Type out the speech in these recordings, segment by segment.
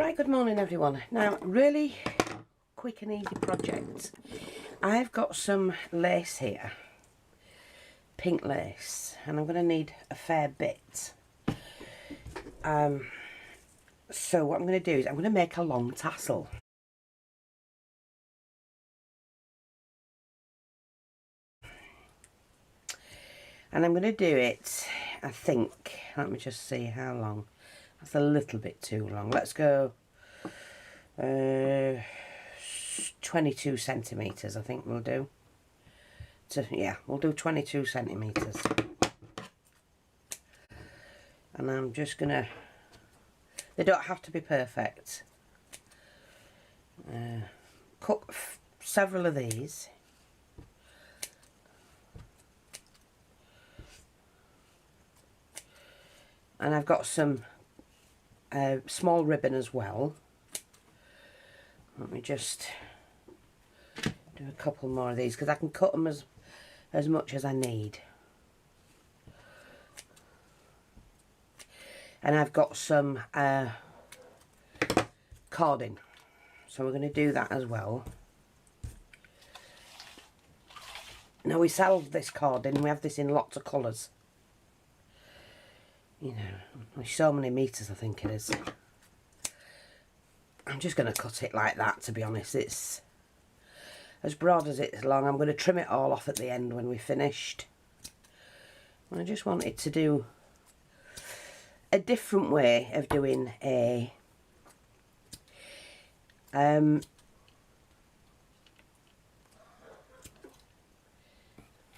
Right, good morning everyone. Now, really quick and easy project. I've got some lace here, pink lace, and I'm going to need a fair bit. So what I'm going to do is I'm going to make a long tassel. And I'm going to do it, I think, let me just see how long. That's a little bit too long. Let's go 22 centimetres, I think we'll do. Yeah, we'll do 22 centimetres. And I'm just going to, they don't have to be perfect. Cut several of these. And I've got some small ribbon as well. Let me just do a couple more of these because I can cut them as much as I need. And I've got some cording, so we're going to do that as well. Now we sell this cording, we have this in lots of colours. You know, there's so many metres I think it is. I'm just going to cut it like that, to be honest. It's as broad as it's long. I'm going to trim it all off at the end when we're finished. I just wanted to do a different way of doing a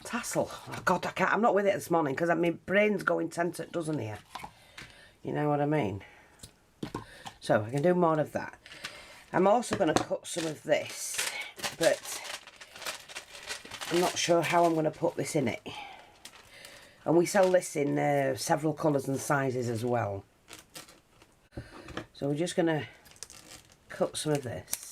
tassel. Oh God, I'm not with it this morning because my brain's going 10 to a dozen here. You know what I mean? So I can do more of that. I'm also going to cut some of this, but I'm not sure how I'm going to put this in it. And we sell this in several colours and sizes as well. So we're just going to cut some of this.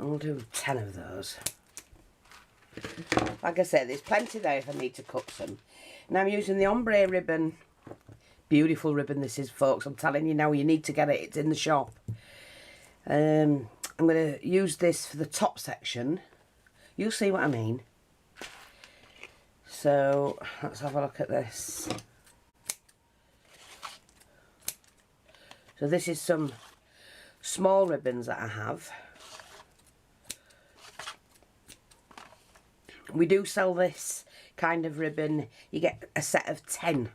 I'll do 10 of those. Like I said, there's plenty there if I need to cut some. Now I'm using the ombre ribbon. Beautiful ribbon this is, folks. I'm telling you now, you need to get it. It's in the shop. I'm going to use this for the top section. You'll see what I mean. So let's have a look at this. So this is some small ribbons that I have. We do sell this kind of ribbon. You get a set of 10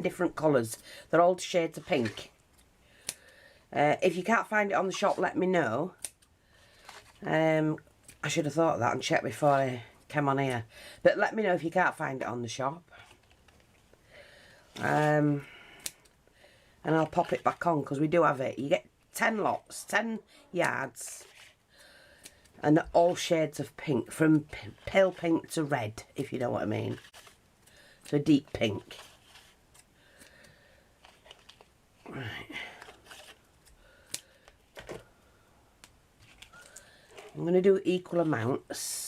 different colours. They're all shades of pink. If you can't find it on the shop, let me know. I should have thought of that and checked before I came on here. But let me know if you can't find it on the shop. And I'll pop it back on because we do have it. You get 10 lots, 10 yards. And all shades of pink, from pale pink to red, if you know what I mean. So deep pink. Right. I'm going to do equal amounts.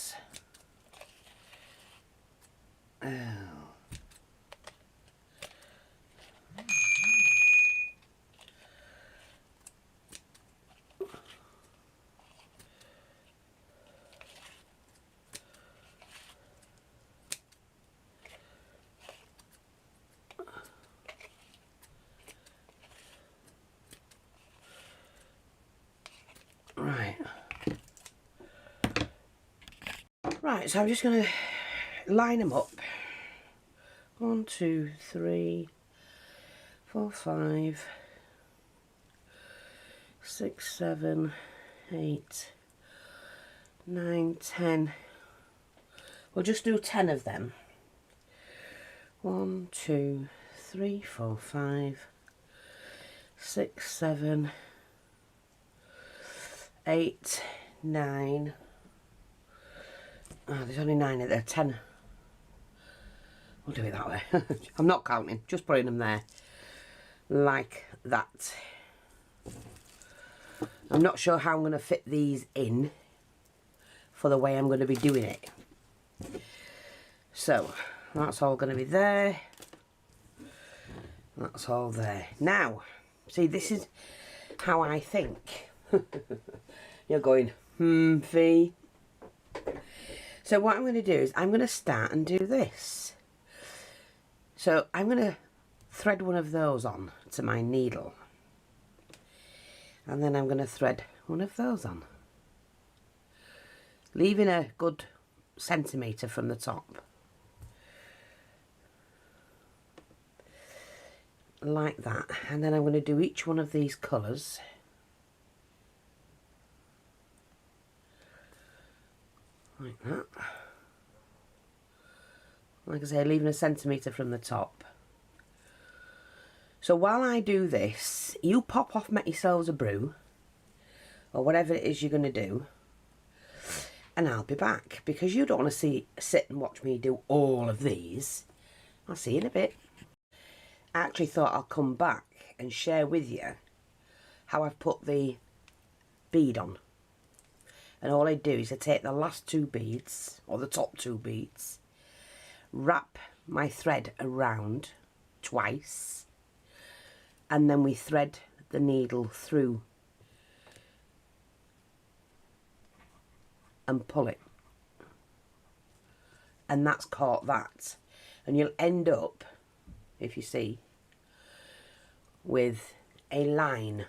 Right, so I'm just going to line them up. 1, 2, 3, 4, 5, 6, 7, 8, 9, 10. We'll just do 10 of them. 1, 2, 3, 4, 5, 6, 7, 8, 9. Oh, there's only 9 in there. 10. We'll do it that way. I'm not counting, just putting them there like that. I'm not sure how I'm going to fit these in for the way I'm going to be doing it. So that's all going to be there. That's all there. Now, see, this is how I think. You're going, Fee. So what I'm going to do is I'm going to start and do this. So I'm going to thread one of those on to my needle. And then I'm going to thread one of those on. Leaving a good centimetre from the top. Like that. And then I'm going to do each one of these colours. Like that. Like I say, leaving a centimetre from the top. So while I do this, you pop off, make yourselves a brew, or whatever it is you're going to do, and I'll be back, because you don't want to sit and watch me do all of these. I'll see you in a bit. I actually thought I'll come back and share with you how I've put the bead on. And all I do is I take the last two beads, or the top two beads, wrap my thread around twice, and then we thread the needle through and pull it. And that's caught that. And you'll end up, if you see, with a line.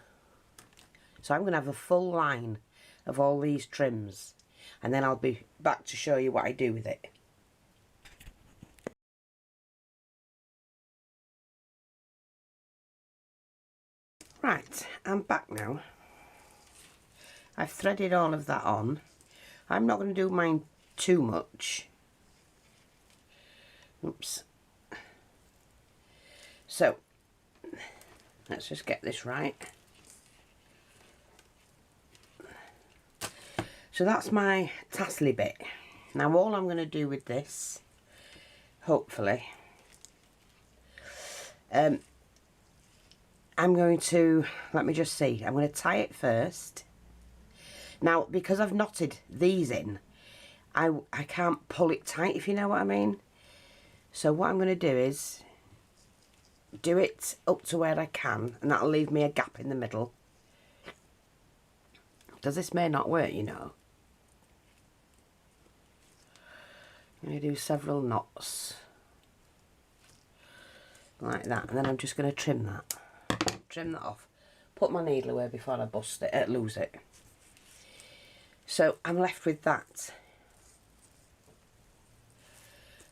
So I'm going to have a full line of all these trims, and then I'll be back to show you what I do with it. Right, I'm back now. I've threaded all of that on. I'm not going to do mine too much. Oops. So, let's just get this right. So that's my tassely bit. Now all I'm going to do with this, hopefully, I'm going to, let me just see, I'm going to tie it first. Now, because I've knotted these in, I can't pull it tight, if you know what I mean. So what I'm going to do is do it up to where I can, and that'll leave me a gap in the middle. Because this may not work, you know. I'm going to do several knots. Like that, and then I'm just going to trim that. Trim that off. Put my needle away before I bust it, lose it. So I'm left with that,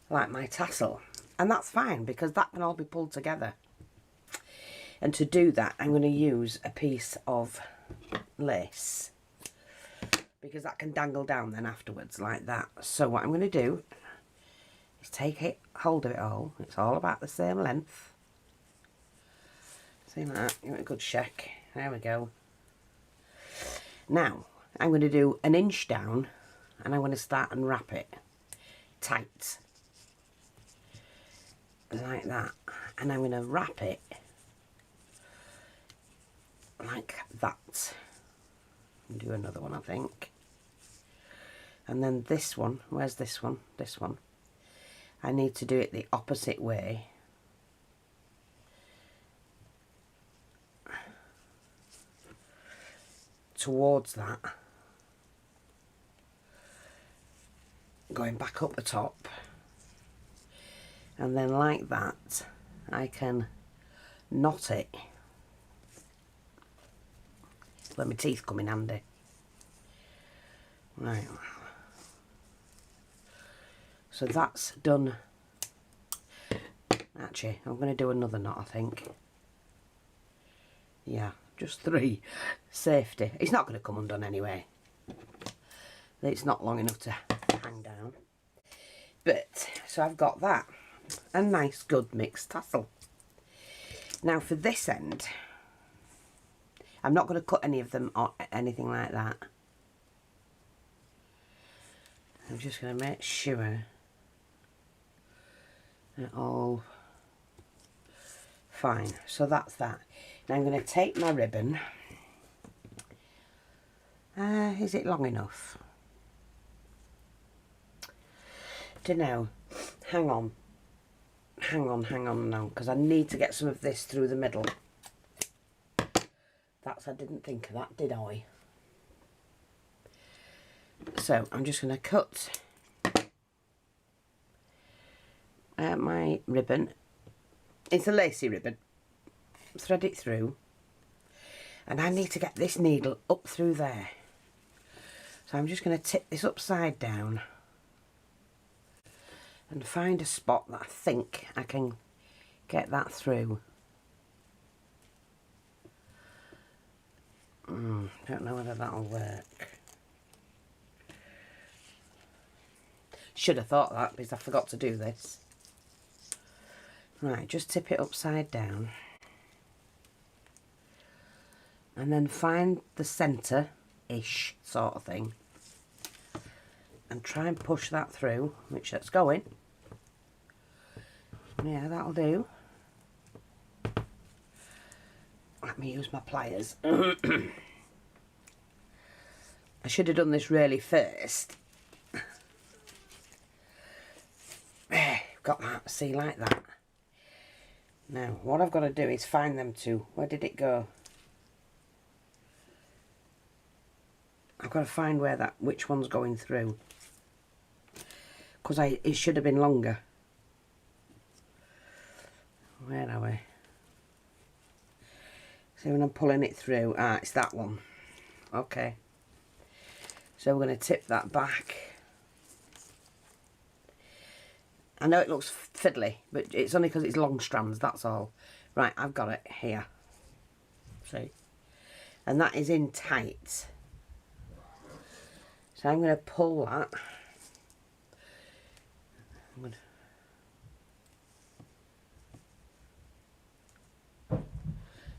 like my tassel, and that's fine because that can all be pulled together. And to do that, I'm going to use a piece of lace, because that can dangle down then afterwards like that. So what I'm going to do is take hold of it all. It's all about the same length. See that? Give it a good shake. There we go. Now I'm going to do an inch down, and I'm going to start and wrap it tight like that, and I'm going to wrap it like that. And do another one, I think. And then this one, where's this one? This one. I need to do it the opposite way. Towards that. Going back up the top. And then like that, I can knot it. Let my teeth come in handy. Right. So that's done. Actually, I'm going to do another knot, I think. Yeah, just 3. Safety. It's not going to come undone anyway. It's not long enough to hang down. But, so I've got that. A nice, good mixed tassel. Now for this end, I'm not going to cut any of them or anything like that. I'm just going to make sure they're all fine. So that's that. Now I'm going to take my ribbon. Is it long enough? Do you know, hang on now, because I need to get some of this through the middle. I didn't think of that, did I? So I'm just going to cut my ribbon. It's a lacy ribbon. Thread it through. And I need to get this needle up through there. So I'm just going to tip this upside down and find a spot that I think I can get that through. Don't know whether that'll work. Should have thought that because I forgot to do this. Right, just tip it upside down. And then find the centre-ish sort of thing. And try and push that through, which that's going. Yeah, that'll do. Let me use my pliers. I should have done this really first. Got that, see, like that. Now, what I've got to do is find them two. Where did it go? I've got to find where which one's going through. Because it should have been longer. Where are we? See when I'm pulling it through? Ah, it's that one. Okay. So we're going to tip that back. I know it looks fiddly, but it's only because it's long strands, that's all. Right, I've got it here. See? And that is in tight. So I'm going to pull that.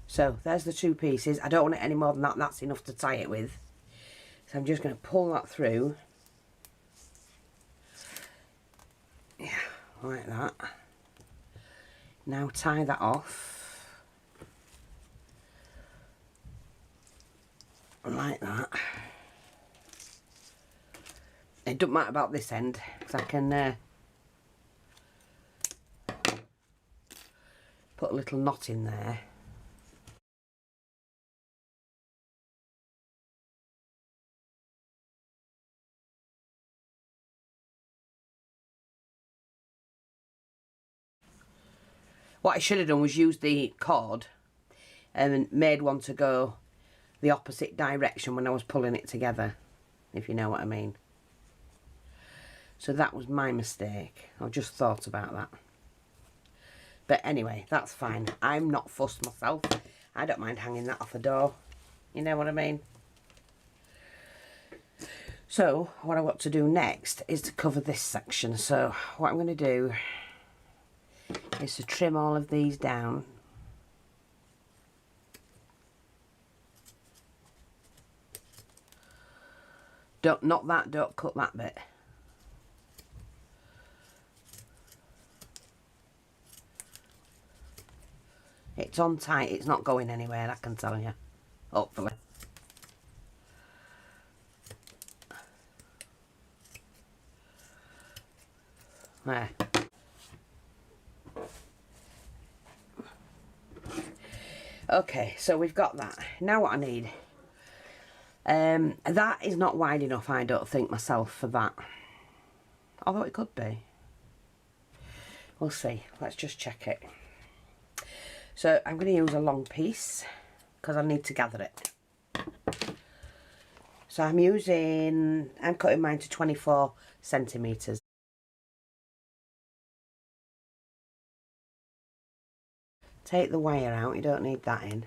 So there's the two pieces. I don't want it any more than that. That's enough to tie it with. So I'm just going to pull that through. Yeah, like that. Now tie that off. Like that. It doesn't matter about this end because I can put a little knot in there. What I should have done was use the cord and made one to go the opposite direction when I was pulling it together, if you know what I mean. So that was my mistake. I just thought about that. But anyway, that's fine. I'm not fussed myself. I don't mind hanging that off a door. You know what I mean? So what I want to do next is to cover this section. So what I'm going to do is to trim all of these down. Not that, don't cut that bit. It's on tight, it's not going anywhere, I can tell you. Hopefully. There. Okay, so we've got that. Now what I need. That is not wide enough, I don't think, myself, for that. Although it could be. We'll see. Let's just check it. So I'm going to use a long piece because I need to gather it. So I'm cutting mine to 24 centimetres. Take the wire out, you don't need that in.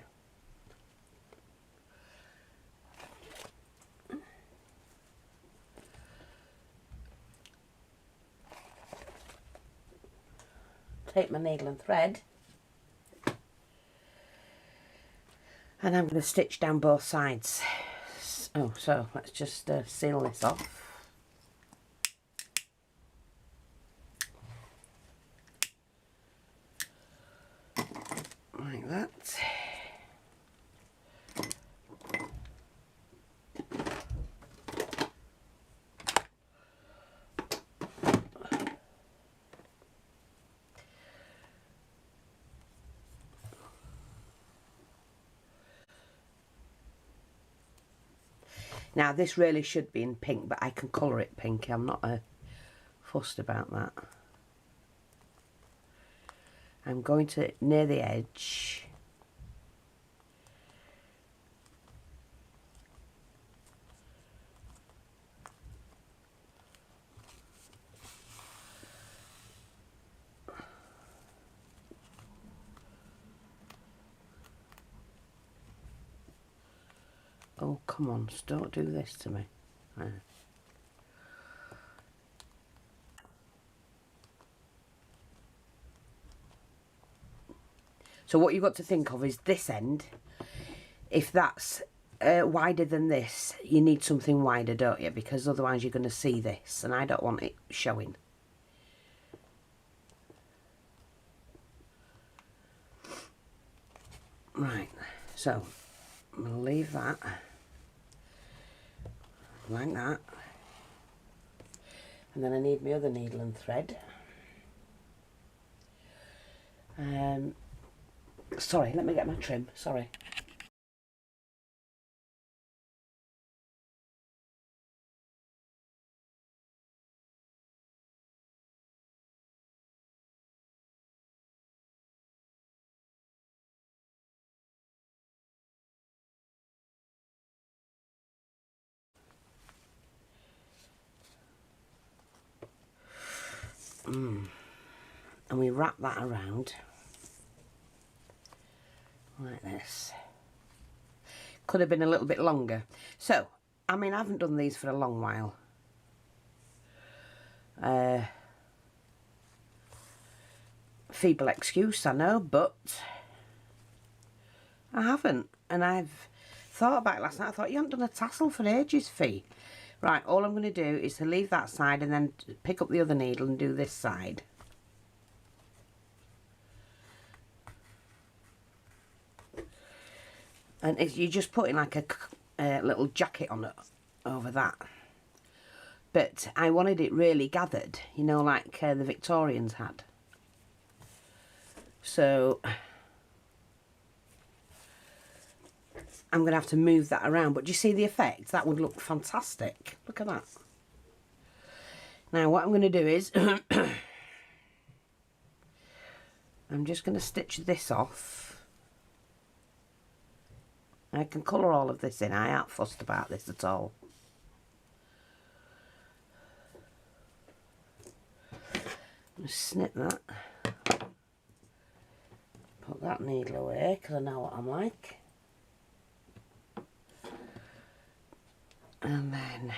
Take my needle and thread. And I'm going to stitch down both sides. Oh, so let's just seal this off. Like that. Now this really should be in pink, but I can colour it pink. I'm not fussed about that. I'm going to, near the edge, oh come on, don't do this to me. So what you've got to think of is this end. If that's wider than this, you need something wider, don't you? Because otherwise you're going to see this, and I don't want it showing. Right, so I'm going to leave that like that. And then I need my other needle and thread. Sorry, let me get my trim, sorry. And we wrap that around like this. Could have been a little bit longer. So, I mean, I haven't done these for a long while. Feeble excuse, I know, but I haven't. And I've thought about it last night. I thought, you haven't done a tassel for ages, Fee. Right, all I'm going to do is to leave that side and then pick up the other needle and do this side. And you're just putting like a little jacket on it over that. But I wanted it really gathered, you know, like the Victorians had. So I'm going to have to move that around. But do you see the effect? That would look fantastic. Look at that. Now what I'm going to do is I'm just going to stitch this off. I can colour all of this in. I ain't fussed about this at all. Just snip that. Put that needle away because I know what I'm like. And then,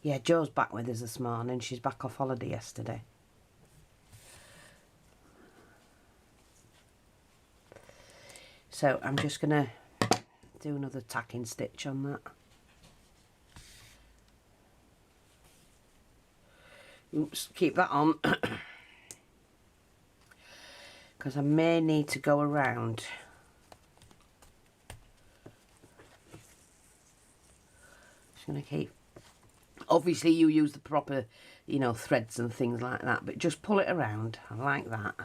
yeah, Jo's back with us this morning. She's back off holiday yesterday. So I'm just going to do another tacking stitch on that. Oops, keep that on. Because I may need to go around. Just going to keep... Obviously you use the proper, you know, threads and things like that. But just pull it around. I like that.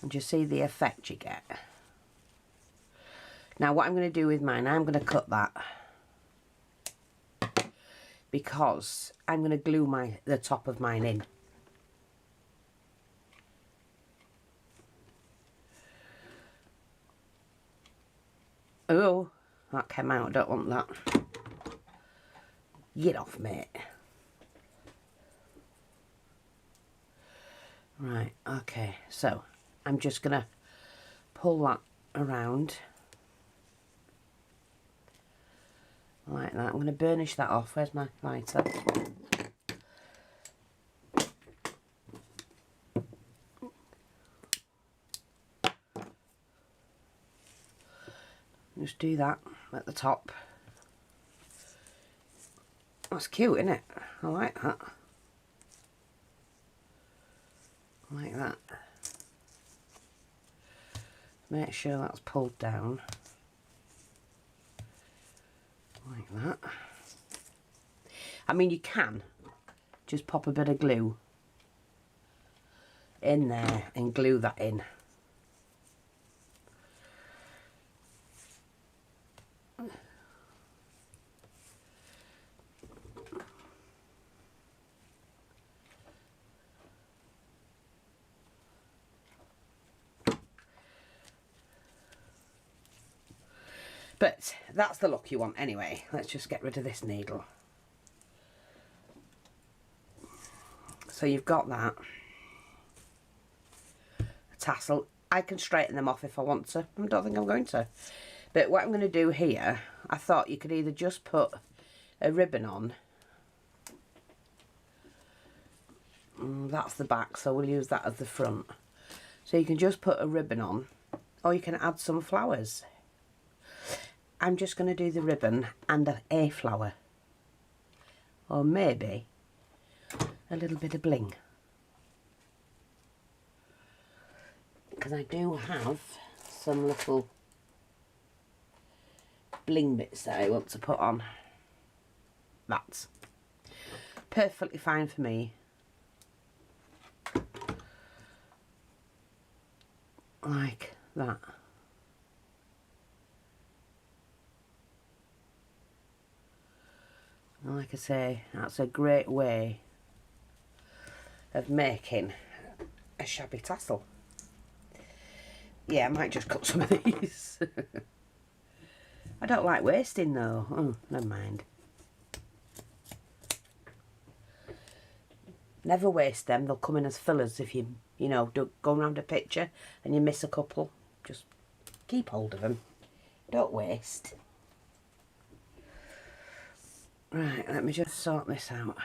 And you see the effect you get. Now what I'm going to do with mine, I'm going to cut that. Because I'm going to glue the top of mine in. Oh, that came out. I don't want that. Get off, mate. Right, okay. So, I'm just going to pull that around. Like that. I'm going to burnish that off. Where's my lighter? Just do that at the top. That's cute, isn't it? I like that. Like that. Make sure that's pulled down. Like that. I mean, you can just pop a bit of glue in there and glue that in. But that's the look you want anyway. Let's just get rid of this needle. So you've got that. A tassel. I can straighten them off if I want to. I don't think I'm going to. But what I'm going to do here, I thought you could either just put a ribbon on. That's the back, so we'll use that as the front. So you can just put a ribbon on, or you can add some flowers. I'm just going to do the ribbon and a flower. Or maybe a little bit of bling. Because I do have some little bling bits that I want to put on. That's perfectly fine for me. Like that. And like I say, that's a great way of making a shabby tassel. Yeah, I might just cut some of these. I don't like wasting though. Oh, never mind. Never waste them. They'll come in as fillers if you know, go around a picture and you miss a couple. Just keep hold of them. Don't waste. Right, let me just sort this out.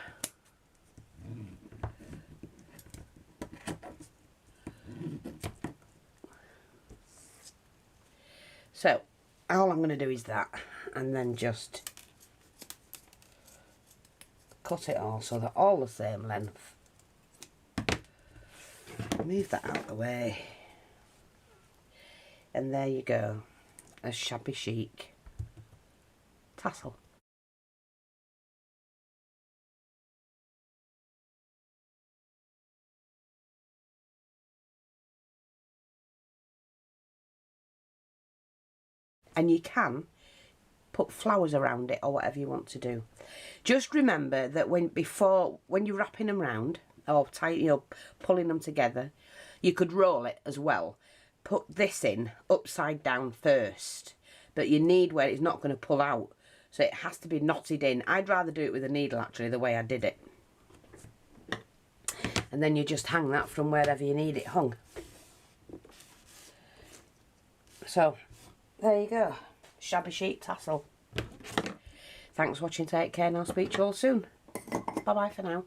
So, all I'm going to do is that, and then just cut it all so they're all the same length. Move that out of the way. And there you go, a shabby chic tassel. And you can put flowers around it or whatever you want to do. Just remember that when you're wrapping them round or pulling them together, you could roll it as well. Put this in upside down first, but you need where it's not going to pull out, so it has to be knotted in. I'd rather do it with a needle actually, the way I did it. And then you just hang that from wherever you need it hung. So there you go, shabby chic tassel. Thanks for watching, take care, and I'll speak to you all soon. Bye bye for now.